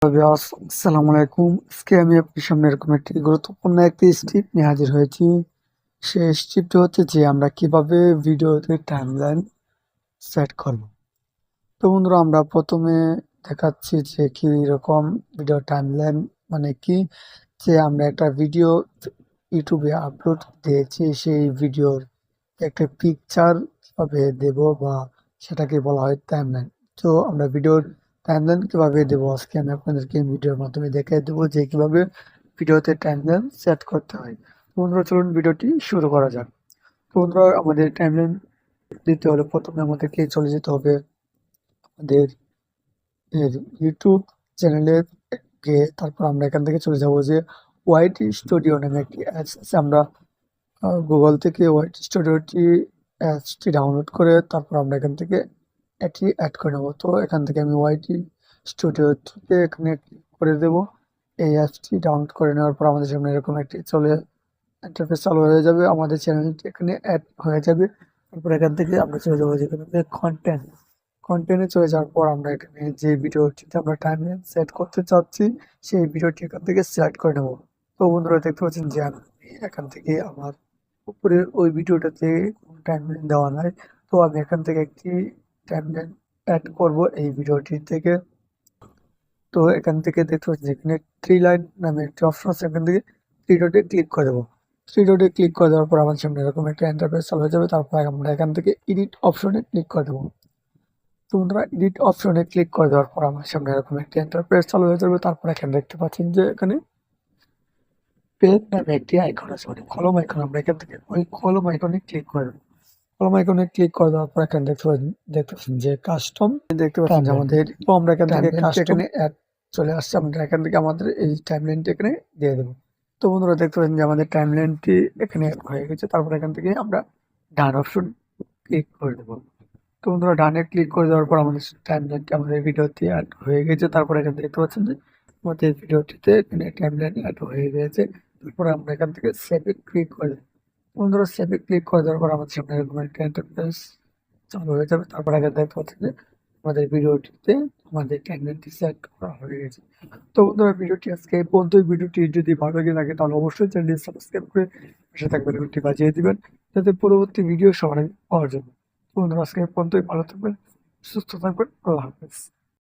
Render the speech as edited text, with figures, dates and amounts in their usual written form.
আসসালামু আলাইকুম। আজকে আমি আপনার সামনে এরকম একটি গুরুত্বপূর্ণ একটি স্টেপ নিয়ে হাজির হয়েছি। সেই স্টেপটি হচ্ছে যে আমরা কিভাবে ভিডিওতে টাইমলাইন সেট করব। তো বন্ধুরা, আমরা প্রথমে দেখাচ্ছি যে কি রকম ভিডিও টাইমলাইন মানে কি, যে আমরা একটা ভিডিও ইউটিউবে আপলোড দিয়েছি, সেই ভিডিওর একটা পিকচার কিভাবে দেব বা সেটাকে বলা হয় টাইমলাইন। তো আমরা ভিডিওর টাইমলাইন কিভাবে দেবো আজকে আমি আপনাদেরকে ভিডিওর মাধ্যমে দেখিয়ে দেবো যে কিভাবে ভিডিওতে টাইমলাইন সেট করতে হয়। তো বন্ধুরা, চলুন ভিডিওটি শুরু করা যাক। তো বন্ধুরা, আমাদের টাইমলাইন দিতে হলে প্রথমে আমাদেরকে চলে যেতে হবে আমাদের ইউটিউব চ্যানেলে গিয়ে, তারপর আমরা এখান থেকে চলে যাব যে ওয়াইটি স্টুডিও নামে একটি অ্যাপস আছে। আমরা গুগল থেকে ওয়াইটি স্টুডিওটি অ্যাপসটি ডাউনলোড করে তারপর আমরা এখান থেকে এটি অ্যাড করে নেবো। তো এখান থেকে আমি ওয়াইটি স্টুডিওতে এখানে ক্লিক করে দেবো। এই অ্যাপসটি ডাউনলোড করে নেওয়ার পর আমাদের সামনে এরকম একটি ইন্টারফেস চালু হয়ে যাবে, আমাদের চ্যানেলটি এখানে অ্যাড হয়ে যাবে। তারপর এখান থেকে আমরা চলে যাবো যেখানে কন্টেন্টে চলে যাওয়ার পর আমরা এখানে যে ভিডিওটিতে আমরা টাইমলাইন সেট করতে চাচ্ছি সেই ভিডিওটি এখান থেকে সিলেক্ট করে নেবো। তো বন্ধুরা, দেখতে পাচ্ছেন যে আমি এখান থেকে আমার উপরের ওই ভিডিওটাতে কোনো টাইমলাইন দেওয়া নাই। তো আমি এখান থেকে একটি টাইমলাইন অ্যাড করব এই ভিডিওটি থেকে। তো এখান থেকে দেখতে পাচ্ছেন এখানে থ্রি লাইন নামে একটি অপশন আছে, এখান থেকে থ্রি ডটে ক্লিক করে দেবো। থ্রি ডটে ক্লিক করে দেওয়ার পর আমার সামনে এরকম একটা ইন্টারফেস চালু হয়ে যাবে। তারপর আমরা এখান থেকে এডিট অপশনে ক্লিক করে দেবো। তো বন্ধুরা, এডিট অপশনে ক্লিক করে দেওয়ার পর আমার সামনে এরকম একটা ইন্টারফেস চালু হয়ে যাবে। তারপর এখানে দেখতে পাচ্ছেন যে এখানে পেন নামে একটি আইকন আছে, মানে কলম আইকন। আমরা এখান থেকে ওই কলম আইকনে ক্লিক করে দেবো। কলম আইকনে ক্লিক করে দেওয়ার পর এখানে দেখতে পাচ্ছেন যে কাস্টম, দেখতে পাচ্ছেন যে আমাদের, তো আমরা এখান থেকে এখানে অ্যাড চলে আসছে। আমরা এখান থেকে আমাদের এই টাইমলাইনটি এখানে দিয়ে দেবো। তো বন্ধুরা, দেখতে পাচ্ছেন যে আমাদের টাইমলাইনটি এখানে হয়ে গেছে। তারপর এখান থেকে আমরা ডান অপশন ক্লিক করে দেবো। তো বন্ধুরা, ডানে ক্লিক করে দেওয়ার পর আমাদের টাইমলাইনটি আমাদের ভিডিওতে অ্যাড হয়ে গেছে। তারপর এখান থেকে দেখতে পাচ্ছেন যে আমাদের ভিডিওটিতে এখানে টাইমলাইন অ্যাড হয়ে গেছে। তারপরে আমরা এখান থেকে সেভে ক্লিক করে দেবো। বন্ধুরা, সেভে ক্লিক করে দেওয়ার পর আমাদের সামনে এরকম একটা ইন্টারফেস চালু হয়ে যাবে। তারপর এখানে দেখতে পাচ্ছেন যে আমাদের ভিডিওটিতে আমাদের টাইমলাইনটি সেট করা হয়ে গেছে। তো বন্ধুরা, ভিডিওটি আজকে এই পর্যন্তই। ভিডিওটি যদি ভালো লেগে থাকে তাহলে অবশ্যই চ্যানেলটি সাবস্ক্রাইব করে পাশে থাকবেন, ঘন্টি বাজিয়ে দিবেন যাতে পরবর্তী ভিডিও সবার আগে পাওয়ার জন্য। তো বন্ধুরা, আজকে এই পর্যন্তই। ভালো থাকবেন, সুস্থ থাকবেন, আল্লাহ হাফেজ।